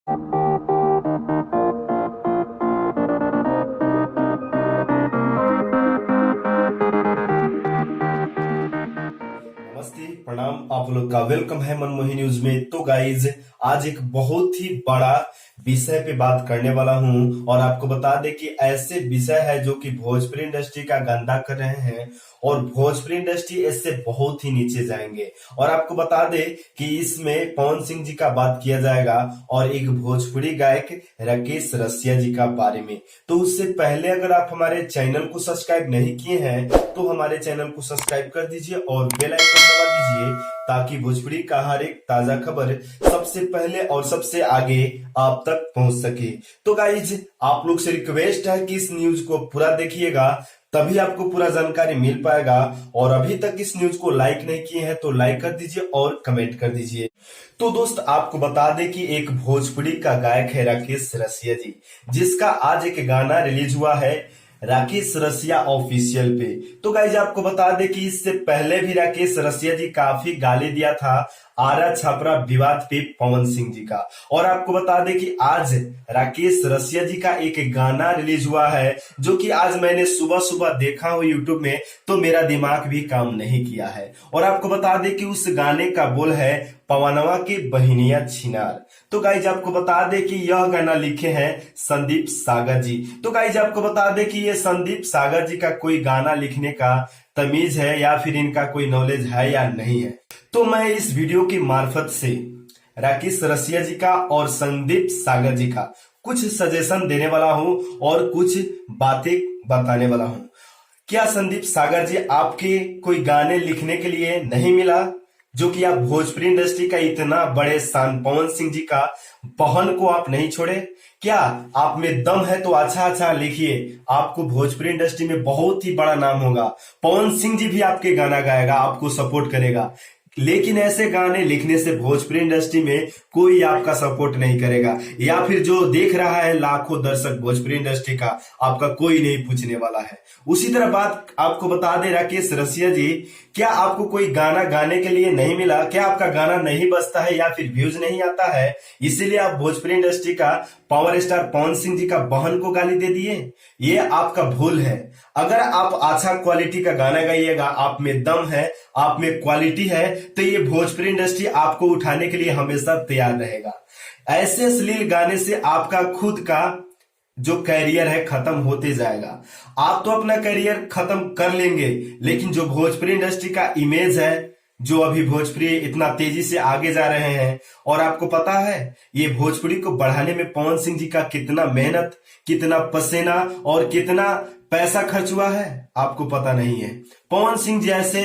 नमस्ते, प्रणाम। आप लोग का वेलकम है मनमोही न्यूज में। तो गाइज, आज एक बहुत ही बड़ा विषय पे बात करने वाला हूं और आपको बता दें कि ऐसे विषय है जो कि भोजपुरी इंडस्ट्री का गंदा कर रहे हैं और भोजपुरी इंडस्ट्री इससे बहुत ही नीचे जाएंगे। और आपको बता दें कि इसमें पवन सिंह जी का बात किया जाएगा और एक भोजपुरी गायक राकेश रसिया जी का बारे में। तो उससे पहले अगर आप हमारे चैनल को सब्सक्राइब नहीं किए हैं तो हमारे चैनल को सब्सक्राइब कर दीजिए और बेल आइकन दबा दीजिए ताकि भोजपुरी का हर एक ताजा खबर सबसे पहले और सबसे आगे आप तक पहुंच सके। तो गाइज, आप लोग से रिक्वेस्ट है कि इस न्यूज को पूरा देखिएगा, तभी आपको पूरा जानकारी मिल पाएगा। और अभी तक इस न्यूज को लाइक नहीं किए हैं तो लाइक कर दीजिए और कमेंट कर दीजिए। तो दोस्त, आपको बता दें कि एक भोजपुरी का गायक है राकेश रसिया जी, जिसका आज एक गाना रिलीज हुआ है राकेश रसिया ऑफिशियल पे। तो गाइज, आपको बता दें कि इससे पहले भी राकेश रसिया जी काफी गाली दिया था आरा छपरा विवाद पे पवन सिंह जी का। और आपको बता दें कि आज राकेश रसिया जी का एक गाना रिलीज हुआ है जो कि आज मैंने सुबह सुबह देखा हो यूट्यूब में, तो मेरा दिमाग भी काम नहीं किया है। और आपको बता दें कि उस गाने का बोल है पवनवा की बहनिया छिनार। तो गाइज, आपको बता दें कि यह गाना लिखे हैं संदीप सागर जी। तो गाइज, आपको बता दें कि ये संदीप सागर जी का कोई गाना लिखने का तमीज है या फिर इनका कोई नॉलेज है या नहीं है। तो मैं इस वीडियो की मार्फत से राकेश रसिया जी का और संदीप सागर जी का कुछ सजेशन देने वाला हूं और कुछ बातें बताने वाला हूं। क्या संदीप सागर जी आपके कोई गाने लिखने के लिए नहीं मिला, जो कि आप भोजपुरी इंडस्ट्री का इतना बड़े शान पवन सिंह जी का बहन को आप नहीं छोड़े? क्या आप में दम है तो अच्छा अच्छा लिखिए, आपको भोजपुरी इंडस्ट्री में बहुत ही बड़ा नाम होगा। पवन सिंह जी भी आपके गाना गाएगा, आपको सपोर्ट करेगा। लेकिन ऐसे गाने लिखने से भोजपुरी इंडस्ट्री में कोई आपका सपोर्ट नहीं करेगा, या फिर जो देख रहा है लाखों दर्शक भोजपुरी इंडस्ट्री का, आपका कोई नहीं पूछने वाला है। उसी तरह बात आपको बता दे राकेश रसिया जी, क्या आपको कोई गाना गाने के लिए नहीं मिला? क्या आपका गाना नहीं बजता है या फिर व्यूज नहीं आता है, इसीलिए आप भोजपुरी इंडस्ट्री का पावर स्टार पवन सिंह जी का बहन को गाली दे दिए? ये आपका भूल है। अगर आप अच्छा क्वालिटी का गाना गाइएगा, आप में दम है, आप में क्वालिटी है, तो ये भोजपुरी इंडस्ट्री आपको उठाने के लिए हमेशा तैयार रहेगा। ऐसे अश्लील गाने से आपका खुद का जो कैरियर है खत्म होते जाएगा। आप तो अपना कैरियर खत्म कर लेंगे, लेकिन जो भोजपुरी इंडस्ट्री का इमेज है, जो अभी भोजपुरी इतना तेजी से आगे जा रहे हैं, और आपको पता है ये भोजपुरी को बढ़ाने में पवन सिंह जी का कितना मेहनत, कितना पसीना और कितना पैसा खर्च हुआ है, आपको पता नहीं है। पवन सिंह जी ऐसे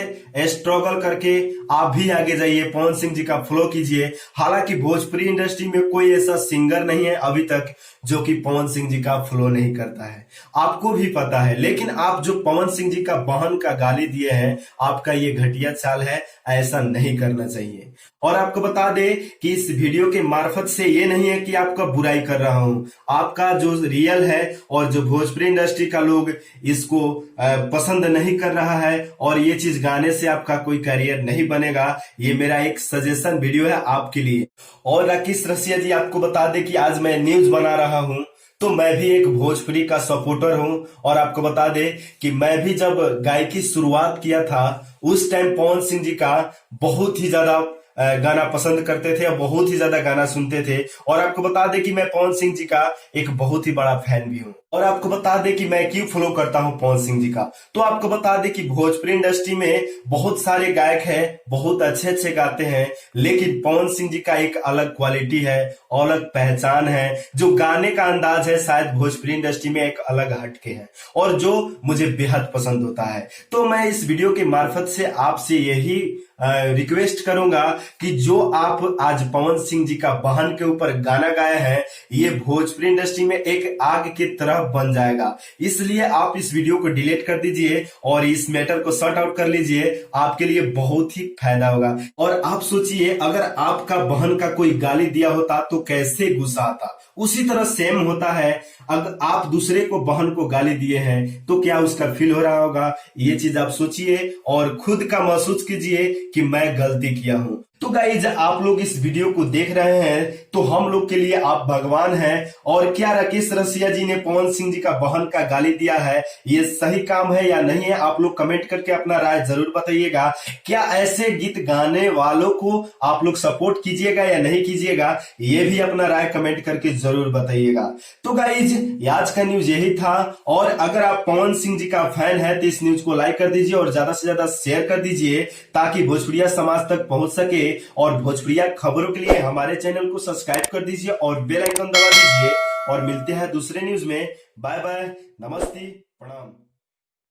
स्ट्रगल करके आप भी आगे जाइए, पवन सिंह जी का फ्लो कीजिए। हालांकि भोजपुरी इंडस्ट्री में कोई ऐसा सिंगर नहीं है अभी तक जो कि पवन सिंह जी का फ्लो नहीं करता है, आपको भी पता है। लेकिन आप जो पवन सिंह जी का बहन का गाली दिए हैं, आपका ये घटिया चाल है, ऐसा नहीं करना चाहिए। और आपको बता दे कि इस वीडियो के मार्फत से ये नहीं है कि आपका बुराई कर रहा हूं, आपका जो रियल है और जो भोजपुरी इंडस्ट्री का लोग इसको पसंद नहीं कर रहा है और ये चीज गाने से आपका कोई करियर नहीं बनेगा, ये मेरा एक सजेशन वीडियो है आपके लिए। और राकेश रसिया जी, आपको बता दे कि आज मैं न्यूज बना रहा हूं, तो मैं भी एक भोजपुरी का सपोर्टर हूं। और आपको बता दे कि मैं भी जब गायकी शुरुआत किया था, उस टाइम पवन सिंह जी का बहुत ही ज्यादा गाना पसंद करते थे और बहुत ही ज्यादा गाना सुनते थे। और आपको बता दें कि मैं पवन सिंह जी का एक बहुत ही बड़ा फैन भी हूं। और आपको बता दें कि मैं क्यों फॉलो करता हूं पवन सिंह जी का, तो आपको बता दें कि भोजपुरी इंडस्ट्री में बहुत सारे गायक हैं, बहुत अच्छे अच्छे गाते हैं, लेकिन पवन सिंह जी का एक अलग क्वालिटी है, अलग पहचान है, जो गाने का अंदाज है शायद भोजपुरी इंडस्ट्री में एक अलग हटके है और जो मुझे बेहद पसंद होता है। तो मैं इस वीडियो के मार्फत से आपसे यही रिक्वेस्ट करूंगा कि जो आप आज पवन सिंह जी का बहन के ऊपर गाना गाए हैं, ये भोजपुरी इंडस्ट्री में एक आग की तरह बन जाएगा। इसलिए आप इस वीडियो को डिलीट कर दीजिए और इस मैटर को सॉर्ट आउट कर लीजिए, आपके लिए बहुत ही फायदा होगा। और आप सोचिए, अगर आपका बहन का कोई गाली दिया होता तो कैसे गुस्सा आता। उसी तरह सेम होता है, अगर आप दूसरे को बहन को गाली दिए हैं तो क्या उसका फील हो रहा होगा, ये चीज आप सोचिए और खुद का महसूस कीजिए कि मैं गलती किया हूं। तो गाइज आप लोग इस वीडियो को देख रहे हैं तो हम लोग के लिए आप भगवान हैं। और क्या राकेश रसिया जी ने पवन सिंह जी का बहन का गाली दिया है, ये सही काम है या नहीं है? आप लोग कमेंट करके अपना राय जरूर बताइएगा। क्या ऐसे गीत गाने वालों को आप लोग सपोर्ट कीजिएगा या नहीं कीजिएगा, ये भी अपना राय कमेंट करके जरूर बताइएगा। तो गाइज आज का न्यूज यही था, और अगर आप पवन सिंह जी का फैन है तो इस न्यूज को लाइक कर दीजिए और ज्यादा से ज्यादा शेयर कर दीजिए ताकि भोजपुरिया समाज तक पहुंच सके। और भोजपुरिया खबरों के लिए हमारे चैनल को सब्सक्राइब कर दीजिए और बेल आइकन दबा दीजिए। और मिलते हैं दूसरे न्यूज में। बाय बाय, नमस्ते, प्रणाम।